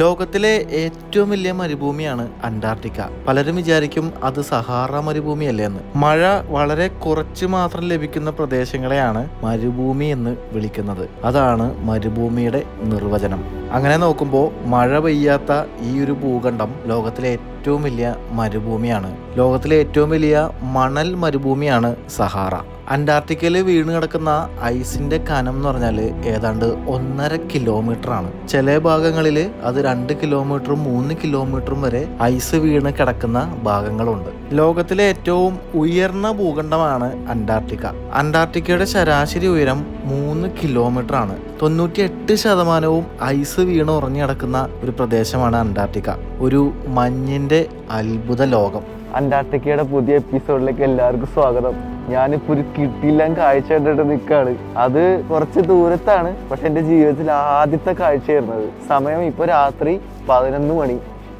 ലോകത്തിലെ ഏറ്റവും വലിയ മരുഭൂമിയാണ് അന്റാർട്ടിക്ക. പലരും വിചാരിക്കും അത് സഹാറ മരുഭൂമിയല്ലേ എന്ന്. മഴ വളരെ കുറച്ച് മാത്രം ലഭിക്കുന്ന പ്രദേശങ്ങളെയാണ് മരുഭൂമി എന്ന് വിളിക്കുന്നത്. അതാണ് മരുഭൂമിയുടെ നിർവചനം. അങ്ങനെ നോക്കുമ്പോൾ മഴ പെയ്യാത്ത ഈ ഒരു ഭൂഖണ്ഡം ലോകത്തിലെ ഏറ്റവും വലിയ മരുഭൂമിയാണ്. ലോകത്തിലെ ഏറ്റവും വലിയ മണൽ മരുഭൂമിയാണ് സഹാറ. അന്റാർട്ടിക്കയിൽ വീണ് കിടക്കുന്ന ഐസിന്റെ കനം എന്ന് പറഞ്ഞാൽ ഏതാണ്ട് 1.5 കിലോമീറ്റർ ആണ്. ചില ഭാഗങ്ങളിൽ അത് 2 കിലോമീറ്ററും 3 കിലോമീറ്ററും വരെ ഐസ് വീണ് കിടക്കുന്ന ഭാഗങ്ങളുണ്ട്. ലോകത്തിലെ ഏറ്റവും ഉയർന്ന ഭൂഖണ്ഡമാണ് അന്റാർട്ടിക്ക. അന്റാർട്ടിക്കയുടെ ശരാശരി ഉയരം 3 കിലോമീറ്റർ ആണ്. 98% ഐസ് വീണ് ഉറഞ്ഞു കിടക്കുന്ന ഒരു പ്രദേശമാണ് അന്റാർട്ടിക്ക. ഒരു മഞ്ഞിന്റെ അത്ഭുത ലോകം. അന്റാർട്ടിക്കയുടെ പുതിയ എപ്പിസോഡിലേക്ക് എല്ലാവർക്കും സ്വാഗതം. ഞാനിപ്പോൾ ഒരു കിട്ടിയില്ല കാഴ്ച കണ്ടിട്ട് നിൽക്കുകയാണ്. അത് കുറച്ച് ദൂരത്താണ്, പക്ഷെ എൻ്റെ ജീവിതത്തിൽ ആദ്യത്തെ കാഴ്ചയായിരുന്നത്. സമയം ഇപ്പോൾ രാത്രി 11 മണി.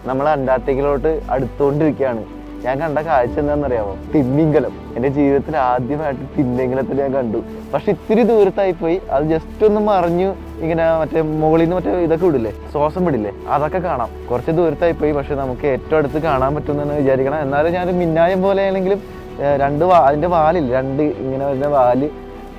നമ്മൾ അന്റാർട്ടിക്കയിലോട്ട് അടുത്തുകൊണ്ടിരിക്കുകയാണ്. ഞാൻ കണ്ട കാഴ്ച എന്താണെന്നറിയാമോ? തിമിംഗലം. എൻ്റെ ജീവിതത്തിൽ ആദ്യമായിട്ട് തിമിംഗലത്തിൽ ഞാൻ കണ്ടു. പക്ഷെ ഇത്തിരി ദൂരത്തായി പോയി. അത് ജസ്റ്റ് ഒന്ന് മറിഞ്ഞു ഇങ്ങനെ മറ്റേ മുകളിൽ നിന്ന് മറ്റേ ഇതൊക്കെ വിടില്ലേ, ശ്വാസം വിടില്ലേ, അതൊക്കെ കാണാം. കുറച്ച് ദൂരത്തായി പോയി, പക്ഷെ നമുക്ക് ഏറ്റവും അടുത്ത് കാണാൻ പറ്റുമെന്ന് വിചാരിക്കണം. എന്നാലും ഞാൻ മിന്നായം പോലെ ആണെങ്കിലും അതിൻ്റെ വാലില്ല, 2 ഇങ്ങനെ വരുന്ന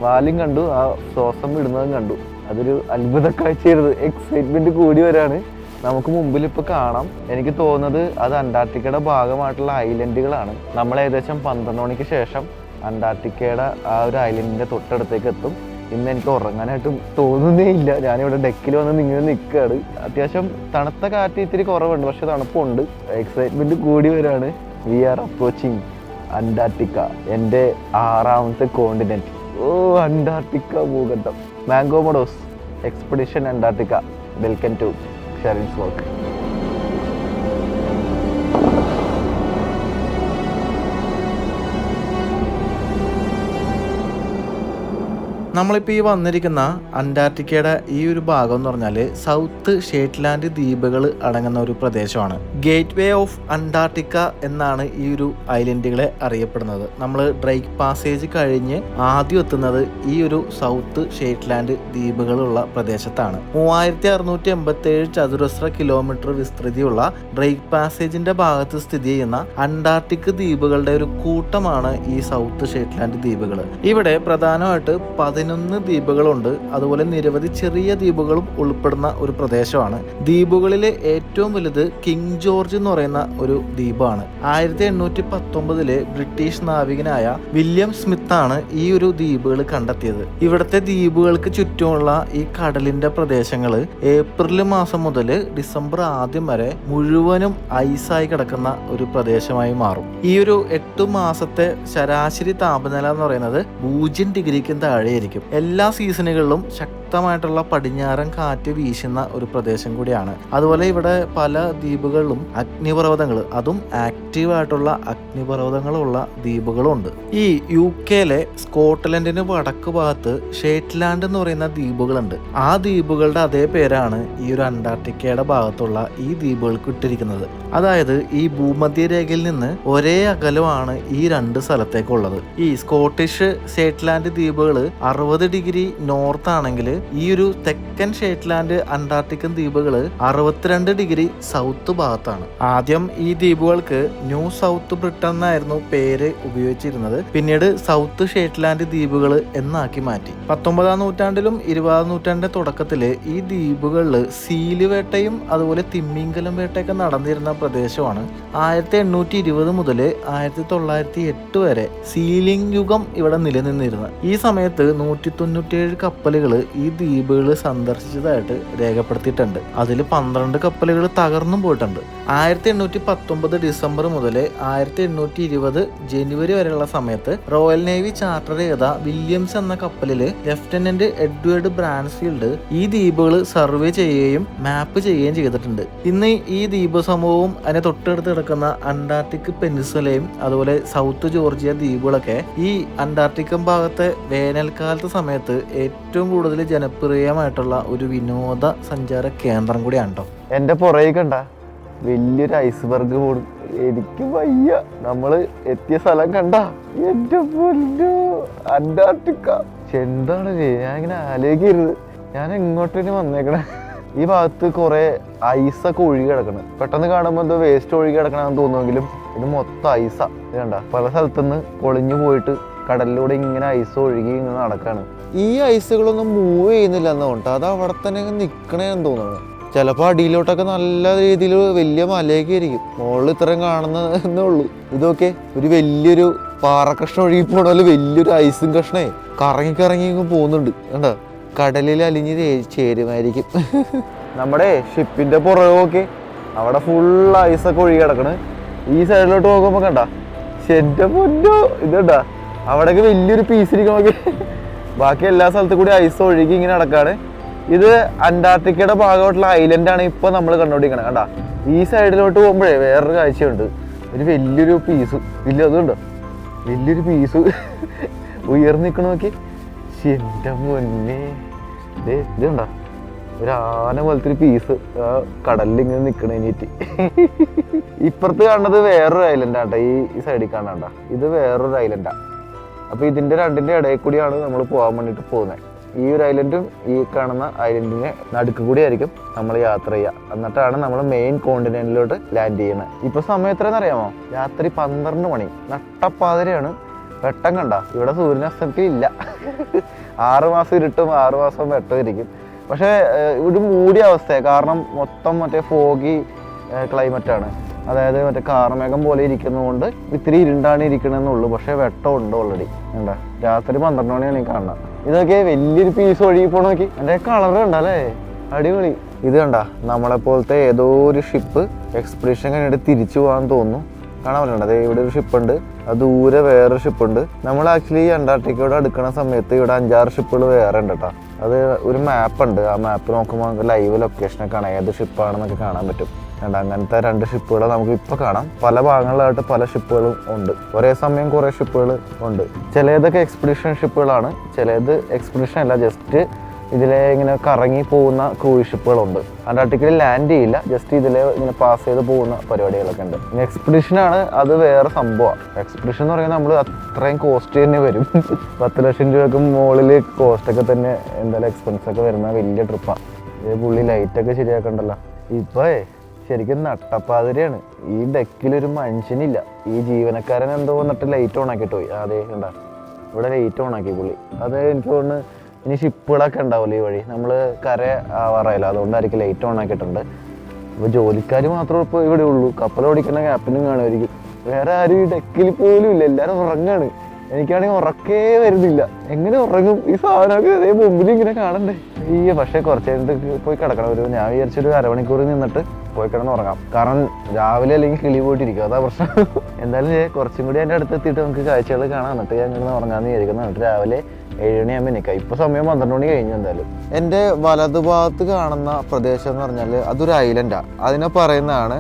വാലും കണ്ടു, ആ ശ്വാസം വിടുന്നതും കണ്ടു. അതൊരു അത്ഭുത കാഴ്ചയായിരുന്നു. എക്സൈറ്റ്മെന്റ് കൂടി വരാണ്. നമുക്ക് മുമ്പിൽ ഇപ്പോൾ കാണാം. എനിക്ക് തോന്നുന്നത് അത് അന്റാർട്ടിക്കയുടെ ഭാഗമായിട്ടുള്ള ഐലൻഡുകളാണ്. നമ്മൾ ഏകദേശം 12 മണിക്ക് ശേഷം അന്റാർട്ടിക്കയുടെ ആ ഒരു ഐലൻഡിന്റെ തൊട്ടടുത്തേക്ക് എത്തും. ഇന്ന് എനിക്ക് ഉറങ്ങാനായിട്ട് തോന്നുന്നേ ഇല്ല. ഞാനിവിടെ ഡെക്കിൽ വന്ന് ഇങ്ങനെ നിൽക്കുകയാണ്. അത്യാവശ്യം തണുത്ത കാറ്റ് ഇത്തിരി കുറവുണ്ട്, പക്ഷെ തണുപ്പുണ്ട്. എക്സൈറ്റ്മെന്റ് കൂടി വരാണ്. വി ആർ അപ്രോച്ചിങ് അന്റാർട്ടിക്ക, എൻ്റെ 6ാമത്തെ കോണ്ടിനെന്റ്. ഓ, അന്റാർട്ടിക്ക ഭൂഖണ്ഡം. മാംഗോ മോഡോസ് expedition Antarctica. Welcome to Sherin's work. നമ്മളിപ്പോൾ ഈ വന്നിരിക്കുന്ന അന്റാർട്ടിക്കയുടെ ഈ ഒരു ഭാഗം എന്ന് പറഞ്ഞാൽ സൗത്ത് ഷേറ്റ്ലാൻഡ് ദ്വീപുകൾ അടങ്ങുന്ന ഒരു പ്രദേശമാണ്. ഗേറ്റ് വേ ഓഫ് അന്റാർട്ടിക്ക എന്നാണ് ഈ ഒരു ഐലൻഡുകളെ അറിയപ്പെടുന്നത്. നമ്മൾ ഡ്രേക്ക് പാസേജ് കഴിഞ്ഞ് ആദ്യം എത്തുന്നത് ഈ ഒരു സൗത്ത് ഷേറ്റ്ലാൻഡ് ദ്വീപുകളുള്ള പ്രദേശത്താണ്. 3687 ചതുരശ്ര കിലോമീറ്റർ വിസ്തൃതിയുള്ള ഡ്രേക്ക് പാസേജിന്റെ ഭാഗത്ത് സ്ഥിതി ചെയ്യുന്ന അന്റാർട്ടിക് ദ്വീപുകളുടെ ഒരു കൂട്ടമാണ് ഈ സൗത്ത് ഷേറ്റ്ലാൻഡ് ദ്വീപുകൾ. ഇവിടെ പ്രധാനമായിട്ട് 11 ദ്വീപുകളുണ്ട്. അതുപോലെ നിരവധി ചെറിയ ദ്വീപുകളും ഉൾപ്പെടുന്ന ഒരു പ്രദേശമാണ്. ദ്വീപുകളിലെ ഏറ്റവും വലുത് കിങ് ജോർജ് എന്ന് പറയുന്ന ഒരു ദ്വീപാണ്. 1819 ബ്രിട്ടീഷ് നാവികനായ വില്യം സ്മിത്ത് ആണ് ഈ ഒരു ദ്വീപുകൾ കണ്ടെത്തിയത്. ഇവിടുത്തെ ദ്വീപുകൾക്ക് ചുറ്റുമുള്ള ഈ കടലിന്റെ പ്രദേശങ്ങൾ ഏപ്രിൽ മാസം മുതൽ ഡിസംബർ ആദ്യം വരെ മുഴുവനും ഐസായി കിടക്കുന്ന ഒരു പ്രദേശമായി മാറും. ഈ ഒരു 8 മാസത്തെ ശരാശരി താപനില എന്ന് പറയുന്നത് 0 ഡിഗ്രിക്കും താഴെയായിരിക്കും. എല്ലാ സീസണുകളിലും ശക്തമായിട്ടുള്ള പടിഞ്ഞാറൻ കാറ്റ് വീശുന്ന ഒരു പ്രദേശം കൂടിയാണ്. അതുപോലെ ഇവിടെ പല ദ്വീപുകളിലും അഗ്നിപർവ്വതങ്ങൾ, അതും ആക്റ്റീവായിട്ടുള്ള അഗ്നിപർവ്വതങ്ങളുള്ള ദ്വീപുകളുണ്ട്. ഈ UK സ്കോട്ട്ലൻഡിന് വടക്ക് ഭാഗത്ത് ഷേറ്റ്ലാൻഡ് എന്ന് പറയുന്ന ദ്വീപുകളുണ്ട്. ആ ദ്വീപുകളുടെ അതേ പേരാണ് ഈ ഒരു അന്റാർട്ടിക്കയുടെ ഭാഗത്തുള്ള ഈ ദ്വീപുകൾക്ക് ഇട്ടിരിക്കുന്നത്. അതായത് ഈ ഭൂമധ്യരേഖയിൽ നിന്ന് ഒരേ അകലമാണ് ഈ 2 സ്ഥലത്തേക്കുള്ളത്. ഈ സ്കോട്ടിഷ് ഷേറ്റ്ലാൻഡ് ദ്വീപുകൾ 60 ഡിഗ്രി നോർത്ത് ആണെങ്കിൽ ഈ ഒരു തെക്കൻ ഷേറ്റ്ലാൻഡ് അന്റാർട്ടിക്കൻ ദ്വീപുകൾ 62 ഡിഗ്രി സൗത്ത് ഭാഗത്താണ്. ആദ്യം ഈ ദ്വീപുകൾക്ക് ന്യൂ സൗത്ത് ബ്രിട്ടൻ എന്നായിരുന്നു പേര് ഉപയോഗിച്ചിരുന്നത്. പിന്നീട് സൗത്ത് ഷേറ്റ്ലാൻഡ് ദ്വീപുകൾ എന്നാക്കി മാറ്റി. 19ാം നൂറ്റാണ്ടിലും 20ാം നൂറ്റാണ്ടിന്റെ തുടക്കത്തില് ഈ ദ്വീപുകളിൽ സീല് വേട്ടയും അതുപോലെ തിമിംഗലം വേട്ടയൊക്കെ നടന്നിരുന്ന പ്രദേശമാണ്. 1820 മുതൽ 1908 വരെ സീലിംഗ് യുഗം ഇവിടെ നിലനിന്നിരുന്നു. ഈ സമയത്ത് 197 കപ്പലുകൾ ഈ ദ്വീപുകൾ സന്ദർശിച്ചതായിട്ട് രേഖപ്പെടുത്തിയിട്ടുണ്ട്. അതിൽ 12 കപ്പലുകൾ തകർന്നും പോയിട്ടുണ്ട്. 1819 ഡിസംബർ മുതൽ 1820 ജനുവരി വരെയുള്ള സമയത്ത് റോയൽ നേവി ചാർട്ടർ ചെയ്ത വില്യംസ് എന്ന കപ്പലിൽ ലഫ്റ്റനന്റ് എഡ്വേർഡ് ബ്രാൻസ്ഫീൽഡ് ഈ ദ്വീപുകൾ സർവേ ചെയ്യുകയും മാപ്പ് ചെയ്യുകയും ചെയ്തിട്ടുണ്ട്. ഇന്ന് ഈ ദ്വീപ് സമൂഹവും അതിനെ തൊട്ടടുത്ത് കിടക്കുന്ന അന്റാർട്ടിക് പെനിൻസുലയും അതുപോലെ സൗത്ത് ജോർജിയ ദ്വീപുകളൊക്കെ ഈ അന്റാർട്ടിക്കൻ ഭാഗത്തെ വേനൽക്കാലത്തെ സമയത്ത് ഏറ്റവും കൂടുതൽ ജനപ്രിയമായിട്ടുള്ള ഒരു വിനോദ സഞ്ചാര കേന്ദ്രം കൂടിയാണ് കേട്ടോ. എൻ്റെ പുറകെ കണ്ട വലിയൊരു ഐസ്ബർഗ് പോടും. എനിക്ക് വയ്യ. നമ്മള് എത്തിയ സ്ഥലം കണ്ട, എന്റെ പൊന്നോ, അന്റാർട്ടിക്ക. എന്താണ് ഞാനിങ്ങനെ ആലോചിക്കരുത്, ഞാൻ എങ്ങോട്ടേക്ക് വന്നേക്കണേ. ഈ ഭാഗത്ത് കുറെ ഐസൊക്കെ ഒഴുകി കിടക്കണം. പെട്ടെന്ന് കാണുമ്പോൾ എന്തോ വേസ്റ്റ് ഒഴുകി കിടക്കണമെന്ന് തോന്നുമെങ്കിലും ഇത് മൊത്തം ഐസാ. ഇത് കണ്ട പല സ്ഥലത്തുനിന്ന് പൊളിഞ്ഞു പോയിട്ട് കടലിലൂടെ ഇങ്ങനെ ഐസ് ഒഴുകി ഇങ്ങനെ നടക്കാണ്. ഈ ഐസുകളൊന്നും മൂവ് ചെയ്യുന്നില്ല എന്നുകൊണ്ട് അത് അവിടെ തന്നെ നിൽക്കണേന്ന് തോന്നുന്നു. ചിലപ്പോൾ അടിയിലോട്ടൊക്കെ നല്ല രീതിയിൽ വലിയ മലയൊക്കെ ആയിരിക്കും. മുകളിൽ ഇത്രയും കാണുന്നതേ ഉള്ളൂ. ഇതൊക്കെ ഒരു വലിയൊരു പാറക്കഷ്ണം ഒഴുകി പോണ പോലെ വലിയൊരു ഐസും കഷ്ണേ കറങ്ങി പോകുന്നുണ്ട്. കണ്ട കടലിൽ അലിഞ്ഞ് ചേരുമായിരിക്കും. നമ്മുടെ ഷിപ്പിന്റെ പുറകൊക്കെ അവിടെ ഫുൾ ഐസൊക്കെ ഒഴുകി കിടക്കണ്. ഈ സൈഡിലോട്ട് പോകുമ്പോ കണ്ട ശെന്റെ പൊന്നോ ഇതണ്ടാ അവിടെയൊക്കെ വലിയൊരു പീസിരിക്കണമൊക്കെ. ബാക്കി എല്ലാ സ്ഥലത്തു കൂടി ഐസ് ഒഴുകി ഇങ്ങനെ നടക്കാണ്. ഇത് അന്റാർട്ടിക്കയുടെ ഭാഗമായിട്ടുള്ള ഐലൻഡാണ് ഇപ്പൊ നമ്മൾ കണ്ടോണ്ടിരിക്കണത്. കണ്ടാ ഈ സൈഡിലോട്ട് പോകുമ്പോഴേ വേറൊരു കാഴ്ചയുണ്ട്. ഒരു വലിയൊരു പീസ് ഇല്ല അതുണ്ടോ വലിയൊരു പീസ് ഉയർന്നു നിൽക്കണ നോക്കി. എന്റെ മുന്നേ ഇത് കണ്ടാ ഒരു ആന പോലത്തെ ഒരു പീസ് ആ കടലിൽ ഇങ്ങനെ നിൽക്കണ കഴിഞ്ഞിട്ട്. ഇപ്പുറത്ത് കാണുന്നത് വേറൊരു ഐലൻഡാട്ടോ. ഈ സൈഡിൽ കാണണ്ട ഇത് വേറൊരു ഐലൻഡാ. അപ്പൊ ഇതിന്റെ രണ്ടിന്റെ ഇടയിൽ കൂടിയാണ് നമ്മൾ പോകാൻ വേണ്ടിട്ട് പോകുന്നത്. ഈ ഒരു ഐലൻഡും ഈ കാണുന്ന ഐലൻഡിന്റെ നടുക്ക് കൂടി ആയിരിക്കും നമ്മൾ യാത്ര ചെയ്യുക. എന്നിട്ടാണ് നമ്മൾ മെയിൻ കോണ്ടിനെന്റിലോട്ട് ലാൻഡ് ചെയ്യുന്നത്. ഇപ്പൊ സമയം എത്രയെന്ന് അറിയാമോ? രാത്രി 12 മണി. നട്ടപ്പാതിരയാണ്. വെട്ടം കണ്ട ഇവിടെ സൂര്യനസ്തമില്ല. 6 മാസം ഇരുട്ടും 6 മാസം വെട്ടം ഇരിക്കും. പക്ഷെ ഒരു മൂടിയ അവസ്ഥയാണ്. കാരണം മൊത്തം മറ്റേ ഫോഗി ക്ലൈമറ്റാണ്. അതായത് മറ്റേ കാർമേഘം പോലെ ഇരിക്കുന്നതുകൊണ്ട് ഇത്തിരി ഇരുണ്ടാണ് ഇരിക്കണമെന്നുള്ളൂ. പക്ഷെ വെട്ടം ഉണ്ട് ഓൾറെഡി. എന്താ രാത്രി 12 മണിയാണ് ഈ കാണുന്നത്. ഇതൊക്കെ വലിയൊരു പീസ് ഒഴുകി പോണ നോക്കി. എൻ്റെ കളർ കണ്ടല്ലേ അടിപൊളി. ഇത് കണ്ട നമ്മളെ പോലത്തെ ഏതോ ഒരു ഷിപ്പ് എക്സ്പെഡിഷൻ കഴിഞ്ഞിട്ട് തിരിച്ചു പോകാൻ തോന്നുന്നു. കാണാൻ പറ്റണ്ട അതെ ഇവിടെ ഒരു ഷിപ്പുണ്ട്. അത് ദൂരെ വേറൊരു ഷിപ്പുണ്ട്. നമ്മൾ ആക്ച്വലി അന്റാർട്ടിക്കയോട് അടുക്കുന്ന സമയത്ത് ഇവിടെ 5-6 ഷിപ്പുകൾ വേറെ ഉണ്ട് കേട്ടോ. അത് ഒരു മാപ്പുണ്ട്. ആ മാപ്പ് നോക്കുമ്പോൾ നമുക്ക് ലൈവ് ലൊക്കേഷനൊക്കെ കാണാം ഏത് ഷിപ്പാണെന്നൊക്കെ കാണാൻ പറ്റും. അങ്ങനത്തെ 2 ഷിപ്പുകൾ നമുക്ക് ഇപ്പോൾ കാണാം. പല ഭാഗങ്ങളിലായിട്ട് പല ഷിപ്പുകളും ഉണ്ട്. ഒരേ സമയം കുറേ ഷിപ്പുകൾ ഉണ്ട്. ചിലതൊക്കെ എക്സ്പെഡിഷൻ ഷിപ്പുകളാണ്. ചിലത് എക്സ്പെഡിഷൻ അല്ല, ജസ്റ്റ് ഇതിലെ ഇങ്ങനെ കറങ്ങി പോകുന്ന ക്രൂയിസ് ഷിപ്പുകളുണ്ട്. അന്റാർട്ടിക്കയിൽ ലാൻഡ് ചെയ്യില്ല, ജസ്റ്റ് ഇതിലെ ഇങ്ങനെ പാസ് ചെയ്ത് പോകുന്ന പരിപാടികളൊക്കെ ഉണ്ട്. പിന്നെ എക്സ്പെഡിഷനാണ് അത് വേറെ സംഭവമാണ്. എക്സ്പെഡിഷൻ എന്ന് പറയുന്നത് നമ്മൾ അത്രയും കോസ്റ്റ് തന്നെ വരും. 10 ലക്ഷം രൂപയ്ക്ക് മുകളിൽ കോസ്റ്റൊക്കെ തന്നെ എന്തായാലും എക്സ്പെൻസ് ഒക്കെ വരുന്ന വലിയ ട്രിപ്പാണ്. ഈ പുള്ളി ലൈറ്റൊക്കെ ശരിയാക്കണ്ടല്ലോ. ഇപ്പോൾ ശരിക്കും നട്ടപ്പാതിരയാണ്. ഈ ഡെക്കിലൊരു മനുഷ്യനില്ല. ഈ ജീവനക്കാരൻ എന്തോ വന്നിട്ട് ലൈറ്റ് ഓൺ ആക്കിയിട്ട് പോയി. അതേ കണ്ട ഇവിടെ ലൈറ്റ് ഓൺ ആക്കി പുള്ളി. അത് എനിക്ക് തോന്നുന്നു ഇനി ഷിപ്പുകളൊക്കെ ഉണ്ടാവില്ല ഈ വഴി. നമ്മൾ കര ആവാറായില്ല, അതുകൊണ്ടായിരിക്കും ലൈറ്റ് ഓൺ ആക്കിയിട്ടുണ്ട്. അപ്പോൾ ജോലിക്കാർ മാത്രമേ ഇപ്പോൾ ഇവിടെ ഉള്ളൂ. കപ്പൽ ഓടിക്കുന്ന ക്യാപ്റ്റനും കാണുമായിരിക്കും. വേറെ ആരും ഈ ഡെക്കിൽ പോലും ഇല്ല. എല്ലാവരും ഉറങ്ങാണ്. എനിക്കാണെങ്കിൽ ഉറക്കേ വരുന്നില്ല. എങ്ങനെ ഉറങ്ങും? ഈ സാധനമൊക്കെ അതേ മുമ്പിൽ ഇങ്ങനെ കാണണ്ടേ. പക്ഷേ കുറച്ച് കഴിഞ്ഞിട്ട് പോയി കിടക്കണം. ഞാൻ വിചാരിച്ചൊരു അരമണിക്കൂർ നിന്നിട്ട് പോയി കിടന്ന് ഉറങ്ങാം. കാരണം രാവിലെ അല്ലെങ്കിൽ കിളി പോയിട്ടിരിക്കും, അതാ പ്രശ്നം. എന്തായാലും കുറച്ചും കൂടി എൻ്റെ അടുത്ത് എത്തിയിട്ട് നമുക്ക് കാഴ്ചകൾ കാണാം. എന്നിട്ട് ഞാൻ ഇങ്ങനെ ഉറങ്ങാമെന്ന് വിചാരിക്കുന്നു. എന്നിട്ട് രാവിലെ 7 മണിയാകുമ്പോൾ നിൽക്കാം. ഇപ്പോൾ സമയം 12 മണി കഴിഞ്ഞു. എന്തായാലും എൻ്റെ വലതുഭാഗത്ത് കാണുന്ന പ്രദേശം എന്ന് പറഞ്ഞാൽ അതൊരു ഐലൻഡാണ്. അതിനെ പറയുന്നതാണ്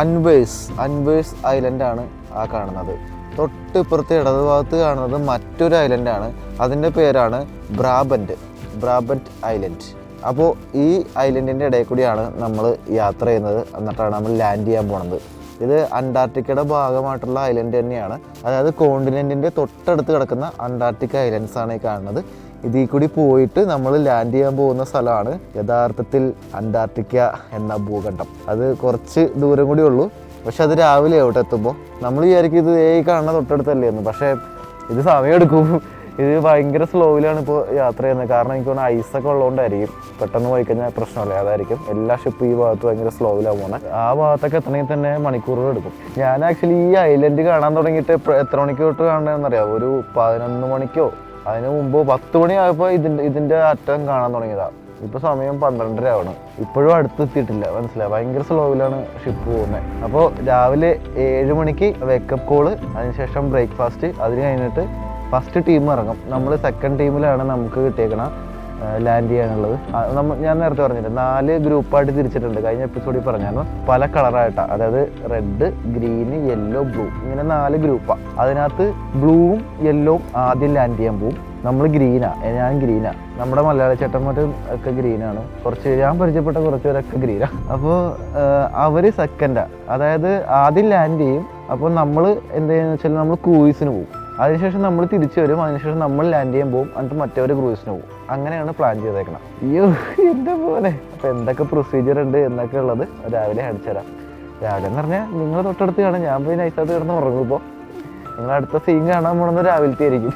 അൻവേഴ്സ് ഐലൻഡാണ് ആ കാണുന്നത്. തൊട്ടിപ്പുറത്ത് ഇടതുഭാഗത്ത് കാണുന്നത് മറ്റൊരു ഐലൻഡാണ്. അതിൻ്റെ പേരാണ് ബ്രാബൻറ്റ് ഐലൻഡ്. അപ്പോൾ ഈ ഐലൻഡിൻ്റെ ഇടയിൽ കൂടിയാണ് നമ്മൾ യാത്ര ചെയ്യുന്നത്. എന്നിട്ടാണ് നമ്മൾ ലാൻഡ് ചെയ്യാൻ പോണത്. ഇത് അന്റാർട്ടിക്കയുടെ ഭാഗമായിട്ടുള്ള ഐലൻഡ് തന്നെയാണ്. അതായത് കോണ്ടിനെൻറ്റിൻ്റെ തൊട്ടടുത്ത് കിടക്കുന്ന അന്റാർട്ടിക്ക ഐലൻഡ്സാണ് ഈ കാണുന്നത്. ഇതിൽ കൂടി പോയിട്ട് നമ്മൾ ലാൻഡ് ചെയ്യാൻ പോകുന്ന സ്ഥലമാണ് യഥാർത്ഥത്തിൽ അന്റാർട്ടിക്ക എന്ന ഭൂഖണ്ഡം. അത് കുറച്ച് ദൂരം കൂടി ഉള്ളൂ. പക്ഷെ അത് രാവിലെ ആവട്ടെ എത്തുമ്പോൾ. നമ്മൾ വിചാരിക്കും ഇത് കാണുന്ന തൊട്ടടുത്തല്ലേ എന്ന്. പക്ഷേ ഇത് സമയമെടുക്കും. ഇത് ഭയങ്കര സ്ലോയിലാണ് ഇപ്പോൾ യാത്ര ചെയ്യുന്നത്. കാരണം എനിക്ക് തോന്നുന്നു ഐസൊക്കെ ഉള്ളതുകൊണ്ടായിരിക്കും. പെട്ടെന്ന് പോയി കഴിഞ്ഞാൽ പ്രശ്നമല്ലേ, അതായിരിക്കും. എല്ലാ ഷിപ്പും ഈ ഭാഗത്ത് ഭയങ്കര സ്ലോയിലാണ് പോകുന്നത്. ആ ഭാഗത്തൊക്കെ എത്തണമെങ്കിൽ തന്നെ മണിക്കൂറുകൾ എടുക്കും. ഞാൻ ആക്ച്വലി ഈ ഐലൻഡ് കാണാൻ തുടങ്ങിയിട്ട് എത്ര മണിക്ക് തൊട്ട് കാണണമെന്നറിയാം? ഒരു 11 മണിക്കോ അതിന് മുമ്പോ 10 മണി ആയപ്പോൾ ഇതിൻ്റെ അറ്റം കാണാൻ തുടങ്ങിയതാണ്. ഇപ്പോൾ സമയം 12:30 ആവണം. ഇപ്പോഴും അടുത്തെത്തിയിട്ടില്ല. മനസ്സിലായി, ഭയങ്കര സ്ലോയിലാണ് ഷിപ്പ് പോകുന്നത്. അപ്പോൾ രാവിലെ 7 മണിക്ക് വേക്കപ്പ് കോള്, അതിനുശേഷം ബ്രേക്ക്ഫാസ്റ്റ്, അതിന് കഴിഞ്ഞിട്ട് ഫസ്റ്റ് ടീം ഇറങ്ങും. നമ്മൾ സെക്കൻഡ് ടീമിലാണ് നമുക്ക് കിട്ടിയേക്കണം ലാൻഡ് ചെയ്യാനുള്ളത്. ഞാൻ നേരത്തെ പറഞ്ഞിട്ട് 4 ഗ്രൂപ്പായിട്ട് തിരിച്ചിട്ടുണ്ട്. കഴിഞ്ഞ എപ്പിസോഡിൽ പറഞ്ഞായിരുന്നു. പല കളറായിട്ടാണ്, അതായത് റെഡ്, ഗ്രീന്, യെല്ലോ, ബ്ലൂ, ഇങ്ങനെ 4 ഗ്രൂപ്പാണ്. അതിനകത്ത് ബ്ലൂവും യെല്ലോവും ആദ്യം ലാൻഡ് ചെയ്യാൻ പോകും. നമ്മൾ ഞാൻ ഗ്രീനാ. നമ്മുടെ മലയാള ചേട്ടന്മാരും ഒക്കെ ഗ്രീനാണ്. ഞാൻ പരിചയപ്പെട്ട കുറച്ച് പേരൊക്കെ ഗ്രീനാ. അപ്പോൾ അവർ സെക്കൻഡാണ്, അതായത് ആദ്യം ലാൻഡ് ചെയ്യും. അപ്പോൾ നമ്മൾ എന്ത് ചെയ്യുന്നത് വെച്ചാൽ നമ്മൾ ക്രൂയിസിന് പോകും. അതിനുശേഷം നമ്മൾ തിരിച്ചു വരും. അതിനുശേഷം നമ്മൾ ലാൻഡ് ചെയ്യാൻ പോകും, എന്നിട്ട് മറ്റവർ ക്രൂസിന് പോകും. അങ്ങനെയാണ് പ്ലാൻ ചെയ്തേക്കണം. അയ്യോ എൻ്റെ പോലെ. അപ്പോൾ എന്തൊക്കെ പ്രൊസീജിയർ ഉണ്ട് എന്നൊക്കെ ഉള്ളത് രാവിലെ കാണിച്ചു തരാം. രാവിലെ എന്ന് പറഞ്ഞാൽ നിങ്ങൾ തൊട്ടടുത്ത് കാണാം, ഞാൻ പോയി നൈസായിട്ട് കിടന്ന് ഉറങ്ങും. ഇപ്പോൾ നിങ്ങൾ അടുത്ത സീൻ കാണാൻ പോകുന്നത് രാവിലത്തെ ആയിരിക്കും.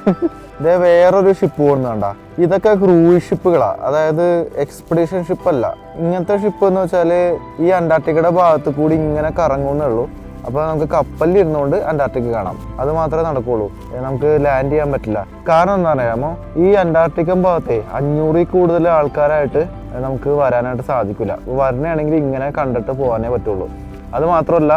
ഇതേ വേറൊരു ഷിപ്പ് പോകുന്നുണ്ട. ഇതൊക്കെ ക്രൂയിസ് ഷിപ്പുകളാണ്, അതായത് എക്സ്പെഡീഷൻ ഷിപ്പല്ല. ഇങ്ങനത്തെ ഷിപ്പ് എന്ന് വെച്ചാൽ ഈ അന്റാർട്ടിക്കയുടെ ഭാഗത്ത് കൂടി ഇങ്ങനെ കറങ്ങുന്നേ ഉള്ളൂ. അപ്പോൾ നമുക്ക് കപ്പലിൽ ഇരുന്നുകൊണ്ട് അന്റാർട്ടിക്ക കാണാം. അത് മാത്രമേ നടക്കുകയുള്ളൂ, നമുക്ക് ലാൻഡ് ചെയ്യാൻ പറ്റില്ല. കാരണം എന്താ അറിയാമോ, ഈ അന്റാർട്ടിക്കൻ ഭാഗത്തെ 500 കൂടുതൽ ആൾക്കാരായിട്ട് നമുക്ക് വരാനായിട്ട് സാധിക്കില്ല. വരണയാണെങ്കിൽ ഇങ്ങനെ കണ്ടിട്ട് പോകാനേ പറ്റുള്ളൂ. അത് മാത്രമല്ല,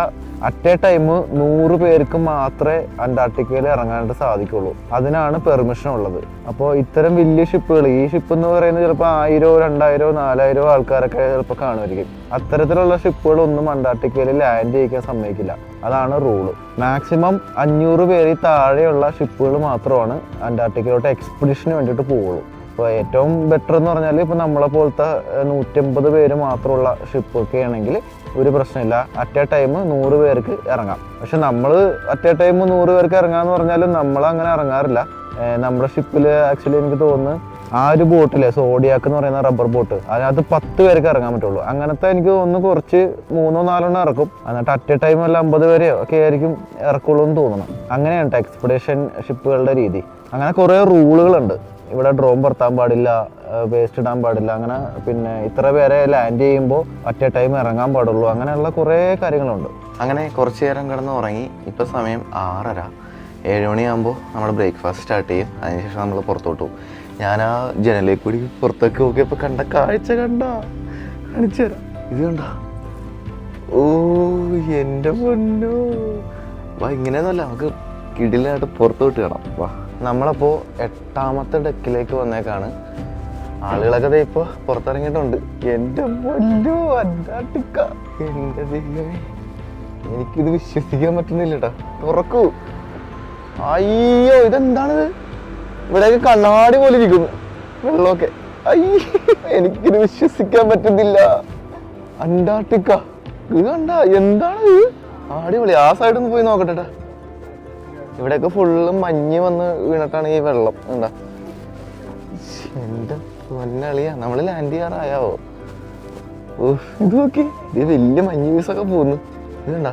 അറ്റ് എ ടൈം 100 പേർക്ക് മാത്രമേ അന്റാർട്ടിക്കയിൽ ഇറങ്ങാനായിട്ട് സാധിക്കുള്ളൂ. അതിനാണ് പെർമിഷൻ ഉള്ളത്. അപ്പോൾ ഇത്തരം വലിയ ഷിപ്പുകൾ, ഈ ഷിപ്പ് എന്ന് പറയുന്നത് ചിലപ്പോൾ 1000, 2000, 4000 ആൾക്കാരൊക്കെ ചിലപ്പോൾ കാണുമായിരിക്കും. അത്തരത്തിലുള്ള ഷിപ്പുകളൊന്നും അന്റാർട്ടിക്കയിൽ ലാൻഡ് ചെയ്യിക്കാൻ സമ്മതിക്കില്ല. അതാണ് റൂള്. മാക്സിമം 500 പേരിൽ താഴെയുള്ള ഷിപ്പുകൾ മാത്രമാണ് അന്റാർട്ടിക്കയിലോട്ട് എക്സ്പെഡിഷന് വേണ്ടിയിട്ട് പോവുള്ളൂ. ഇപ്പോൾ ഏറ്റവും ബെറ്റർ എന്ന് പറഞ്ഞാൽ ഇപ്പോൾ നമ്മളെ പോലത്തെ 150 പേര് മാത്രമുള്ള ഷിപ്പൊക്കെ ആണെങ്കിൽ ഒരു പ്രശ്നമില്ല, അറ്റ് എ ടൈം 100 പേർക്ക് ഇറങ്ങാം. പക്ഷെ നമ്മൾ അറ്റ് എ ടൈം 100 പേർക്ക് ഇറങ്ങാമെന്ന് പറഞ്ഞാലും നമ്മൾ അങ്ങനെ ഇറങ്ങാറില്ല. നമ്മുടെ ഷിപ്പിൽ ആക്ച്വലി എനിക്ക് തോന്നുന്നു ആ ഒരു ബോട്ടിലെ സോഡിയാക്ക് എന്ന് പറയുന്ന റബ്ബർ ബോട്ട്, അതിനകത്ത് 10 പേർക്ക് ഇറങ്ങാൻ പറ്റുള്ളൂ. അങ്ങനത്തെ എനിക്ക് തോന്നുന്നു കുറച്ച് 3-4 ഇറക്കും. എന്നിട്ട് അറ്റ് എ ടൈം വല്ല 50 പേരെയോ ഒക്കെ ആയിരിക്കും ഇറക്കുള്ളൂ എന്ന് തോന്നണം. അങ്ങനെയാണ് എക്സ്പെഡീഷൻ ഷിപ്പുകളുടെ രീതി. അങ്ങനെ കുറേ റൂളുകളുണ്ട്. ഇവിടെ ഡ്രോൺ പറത്താൻ പാടില്ല, വേസ്റ്റ് ഇടാൻ പാടില്ല, അങ്ങനെ പിന്നെ ഇത്ര പേരെ ലാൻഡ് ചെയ്യുമ്പോൾ അറ്റ് എ ടൈം ഇറങ്ങാൻ പാടുള്ളൂ. അങ്ങനെയുള്ള കുറേ കാര്യങ്ങളുണ്ട്. അങ്ങനെ കുറച്ച് നേരം കിടന്ന് ഉറങ്ങി. ഇപ്പോൾ സമയം 6:30. 7 മണിയാകുമ്പോൾ നമ്മൾ ബ്രേക്ക്ഫാസ്റ്റ് സ്റ്റാർട്ട് ചെയ്യും. അതിനുശേഷം നമ്മൾ പുറത്തോട്ട് പോകും. ഞാൻ ആ ജനലിൽ കൂടി പുറത്തൊക്കെ നോക്കിയപ്പോൾ കണ്ട കാഴ്ച കാണിച്ചു തരാം. ഇത് കണ്ട, ഓ എൻ്റെ പൊന്നോ, വാ. ഇങ്ങനെയൊന്നുമല്ല, നമുക്ക് കിടിലായിട്ട് പുറത്തോട്ട് കാണാം. വാ. നമ്മളപ്പോൾ 8ാമത്തെ ഡെക്കിലേക്ക് വന്നേക്കാണ്. ആളുകളൊക്കെ ഇപ്പോൾ പുറത്തിറങ്ങിയിട്ടുണ്ട്. എൻ്റെ പൊന്നോ, അന്റാർട്ടിക്ക. എൻ്റെ ദൈവമേ, എനിക്കിത് വിശ്വസിക്കാൻ പറ്റുന്നില്ല കേട്ടോ. തുറക്കൂ. അയ്യോ, ഇതെന്താണിത്? ഇവിടെയൊക്കെ കണ്ണാടി പോലെ ഇരിക്കുന്നു വെള്ളമൊക്കെ. അയ്യോ, എനിക്കിത് വിശ്വസിക്കാൻ പറ്റുന്നില്ല. അന്റാർട്ടിക്ക ഇത് കണ്ട, എന്താണിത്? അടിപൊളി. ആ സൈഡിൽ നിന്ന് പോയി നോക്കട്ടെ. ഇവിടെയൊക്കെ ഫുള്ള് മഞ്ഞ് വന്ന് വീണിട്ടാണ് ഈ വെള്ളം. എന്താ എൻ്റെ പൊന്നളിയാ, നമ്മൾ ലാൻഡ് ചെയ്യാറായാവോ? ഇത് നോക്കി, ഇത് വലിയ മഞ്ഞ് പീസൊക്കെ പോകുന്നു. ഇത് കണ്ട,